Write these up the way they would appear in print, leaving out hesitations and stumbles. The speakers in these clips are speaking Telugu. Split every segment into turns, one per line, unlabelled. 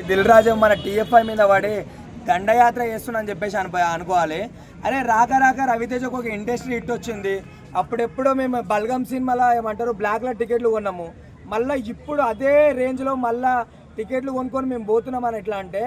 దిల్ రాజు మన టీఎఫ్ఐ మీద పడి దండయాత్ర చేస్తున్నా చెప్పేసి అనుకోవాలి. అరే రాక రవితేజకు ఒక ఇండస్ట్రీ హిట్ వచ్చింది. అప్పుడెప్పుడో మేము బల్గం సినిమాలో ఏమంటారు బ్లాక్లో టికెట్లు కొన్నాము. మళ్ళీ ఇప్పుడు అదే రేంజ్లో మళ్ళీ టికెట్లు కొనుక్కొని మేము పోతున్నామని ఎట్లా అంటే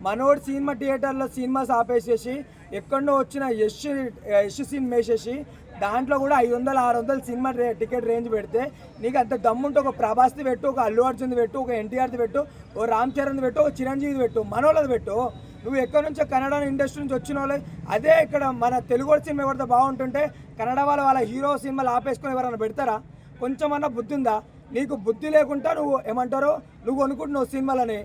మనోడు సినిమా థియేటర్లో సినిమాస్ ఆపేసేసి ఎక్కడో వచ్చిన యశ్ సినిమా వేసేసి దాంట్లో కూడా 500-600 సినిమా టికెట్ రేంజ్ పెడితే నీకు అంత దమ్ముంటే ఒక ప్రభాస్ది పెట్టు, ఒక అల్లు అర్జున్ది పెట్టు, ఒక ఎన్టీఆర్ది పెట్టు, ఓ రామ్ చరణ్ది పెట్టు, ఒక చిరంజీవిది పెట్టు, మనోళ్ళది పెట్టు. నువ్వు ఎక్కడి నుంచో కన్నడ ఇండస్ట్రీ నుంచి వచ్చిన వాళ్ళు అదే ఇక్కడ మన తెలుగు సినిమా ఎవరితో బాగుంటుంటే కన్నడ వాళ్ళ హీరో సినిమాలు ఆపేసుకొని ఎవరైనా పెడతారా? కొంచెమన్నా బుద్ధి ఉందా నీకు? బుద్ధి లేకుండా నువ్వు ఏమంటారు నువ్వు అనుకుంటున్నావు సినిమాలని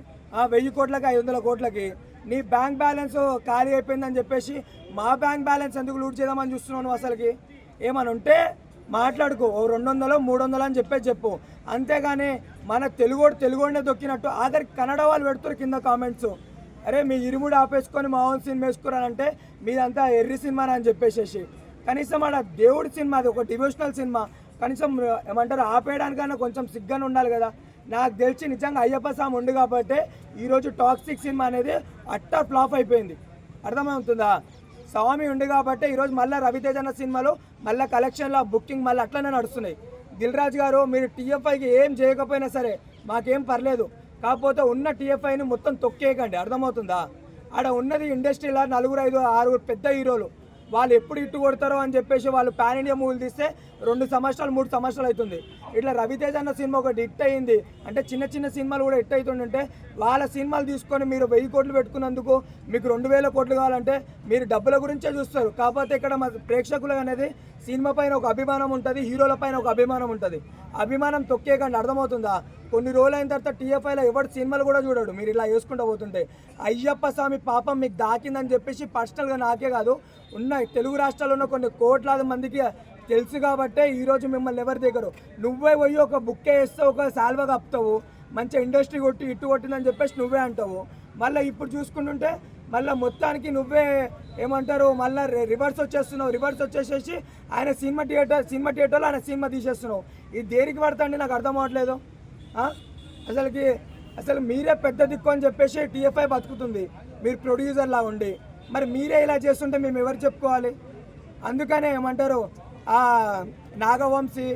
1000 కోట్లకి 500 కోట్లకి నీ బ్యాంక్ బ్యాలెన్స్ ఖాళీ అయిపోయిందని చెప్పేసి మా బ్యాంక్ బ్యాలెన్స్ ఎందుకు లూట్ చేద్దామని చూస్తున్నావు నువ్వు? అసలుకి ఏమని ఉంటే మాట్లాడుకో, 200-300 అని చెప్పు. అంతేగాని మన తెలుగునే దొక్కినట్టు ఆఖరికి కన్నడ వాళ్ళు పెడుతారు కింద కామెంట్స్, అరే మీ ఇరుముడు ఆపేసుకొని మా ఓన్ సినిమా వేసుకున్నారంటే మీదంతా ఎర్రి సినిమా అని చెప్పేసేసి. కనీసం ఆడ దేవుడి సినిమా, అది ఒక డివోషనల్ సినిమా, కనీసం ఏమంటారు ఆపేయడానికన్నా కొంచెం సిగ్గానే ఉండాలి కదా. నాకు తెలిసి నిజంగా అయ్యప్ప స్వామి ఉంది కాబట్టి ఈరోజు టాక్సిక్ సినిమా అనేది అట్టర్ ఫ్లాప్ అయిపోయింది. అర్థమవుతుందా? స్వామి ఉంది కాబట్టి ఈరోజు మళ్ళీ రవితేజ అన్న సినిమాలు మళ్ళీ కలెక్షన్లో బుకింగ్ మళ్ళీ అట్లనే నడుస్తున్నాయి. దిల్ రాజు గారు మీరు టీఎఫ్ఐకి ఏం చేయకపోయినా సరే మాకేం పర్లేదు, కాకపోతే ఉన్న టీఎఫ్ఐని మొత్తం తొక్కేయకండి. అర్థమవుతుందా? ఆడ ఉన్నది ఇండస్ట్రీలో 4-5-6 పెద్ద హీరోలు, వాళ్ళు ఎప్పుడు ఇట్టు కొడతారో అని చెప్పేసి వాళ్ళు పాన్ ఇండియా మూవీలు తీస్తే 2 సంవత్సరాలు 3 సంవత్సరాలు అవుతుంది. ఇట్లా రవితేజ అన్న సినిమా ఒకటి హిట్ అయ్యింది అంటే చిన్న సినిమాలు కూడా హిట్ అవుతుంటే వాళ్ళ సినిమాలు తీసుకొని మీరు 1000 కోట్లు పెట్టుకున్నందుకు మీకు 2000 కోట్లు కావాలంటే మీరు డబ్బుల గురించే చూస్తారు. కాకపోతే ఇక్కడ మా ప్రేక్షకులు అనేది సినిమా పైన ఒక అభిమానం ఉంటుంది, హీరోల పైన ఒక అభిమానం ఉంటుంది. అభిమానం తొక్కేకండి. అర్థమవుతుందా? కొన్ని రోజులు అయిన తర్వాత టీఎఫ్ఐలో ఎవరు సినిమాలు కూడా చూడడు మీరు ఇలా వేసుకుంటూ పోతుంటే. అయ్యప్ప స్వామి పాపం మీకు దాకిందని చెప్పేసి పర్సనల్గా నాకే కాదు, ఉన్న తెలుగు రాష్ట్రాల్లో ఉన్న కొన్ని కోట్లాది మందికి తెలుసు కాబట్టే ఈరోజు మిమ్మల్ని ఎవరి దగ్గర నువ్వే పోయి ఒక బుక్కే వేస్తావు, ఒక సాల్వా కప్పుతావు, మంచిగా ఇండస్ట్రీ ఇట్టు కొట్టిందని చెప్పేసి నువ్వే అంటావు. మళ్ళీ ఇప్పుడు చూసుకుంటుంటే మళ్ళీ మొత్తానికి నువ్వే ఏమంటారు మళ్ళీ రివర్స్ వచ్చేసేసి ఆయన సినిమా థియేటర్లో ఆయన సినిమా తీసేస్తున్నావు. ఇది దేనికి పడతాండి నాకు అర్థం అవ్వట్లేదు. అసలు మీరే పెద్ద దిక్కు అని చెప్పేసి టీఎఫ్ఐ బతుకుతుంది, మీరు ప్రొడ్యూసర్లా ఉండి. మరి మీరే ఇలా చేస్తుంటే మేము ఎవరు చెప్పుకోవాలి? అందుకనే ఏమంటారు నాగవంశీ,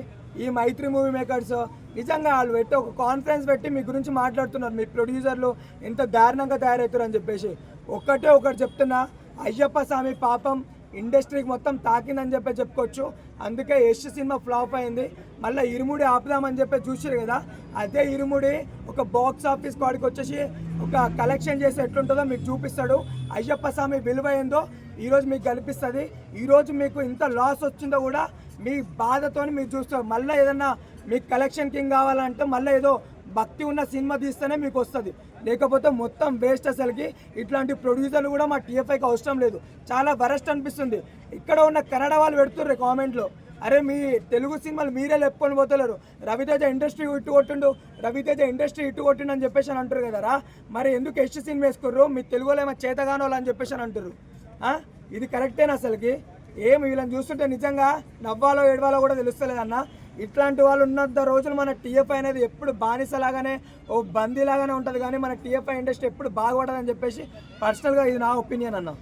ఈ మైత్రి మూవీ మేకర్స్ నిజంగా వాళ్ళు పెట్టి ఒక కాన్ఫరెన్స్ పెట్టి మీ గురించి మాట్లాడుతున్నారు, మీ ప్రొడ్యూసర్లు ఎంత దారుణంగా తయారవుతారు అని చెప్పేసి. ఒకటి చెప్తున్నా, అయ్యప్ప స్వామి పాపం ఇండస్ట్రీకి మొత్తం తాకిందని చెప్పుకోవచ్చు. అందుకే యశ్ సినిమా ఫ్లాప్ అయింది. మళ్ళీ ఇరుముడి ఆపుదామని చూసారు కదా, అదే ఇరుముడి ఒక బాక్స్ ఆఫీస్ కాడికి వచ్చేసి ఒక కలెక్షన్ చేసి ఎట్లుంటుందో మీకు చూపిస్తాడు. అయ్యప్ప స్వామి విలువ ఏందో ఈరోజు మీకు కనిపిస్తుంది. ఈరోజు మీకు ఇంత లాస్ వచ్చిందో కూడా మీ బాధతో మీరు చూస్తారు. మళ్ళీ ఏదన్నా మీకు కలెక్షన్ కింగ్ కావాలంటే మళ్ళీ ఏదో భక్తి ఉన్న సినిమా తీస్తేనే మీకు వస్తుంది, లేకపోతే మొత్తం వేస్ట్. అసలుకి ఇట్లాంటి ప్రొడ్యూసర్లు కూడా మా టీఎఫ్ఐకి అవసరం లేదు. చాలా వరస్ట్ అనిపిస్తుంది. ఇక్కడ ఉన్న కన్నడ వాళ్ళు పెడుతుర్రు కామెంట్లో, అరే మీ తెలుగు సినిమాలు మీరే లేపుకొని పోతలేరు, రవితేజ ఇండస్ట్రీ ఇట్టు కొట్టిండు అని చెప్పేసి అని అంటారు కదరా. మరి ఎందుకు యశ్ సినిమా వేసుకుర్రు? మీ తెలుగులో ఏమో చేతగానో అని చెప్పేసి అని అంటారు. ఇది కరెక్టేనా? అసలుకి ఏమి వీళ్ళని చూస్తుంటే నిజంగా నవ్వాలో ఏడవాలో కూడా తెలుస్తలేదన్న. ఇట్లాంటి వాళ్ళు ఉన్నంత రోజులు మన టీఎఫ్ఐ అనేది ఎప్పుడు బానిసలాగానే ఓ బందీలాగానే ఉంటుంది, కానీ మన టీఎఫ్ఐ ఇండస్ట్రీ ఎప్పుడు బాగుపడదని చెప్పేసి పర్సనల్గా ఇది నా ఒపీనియన్ అన్న.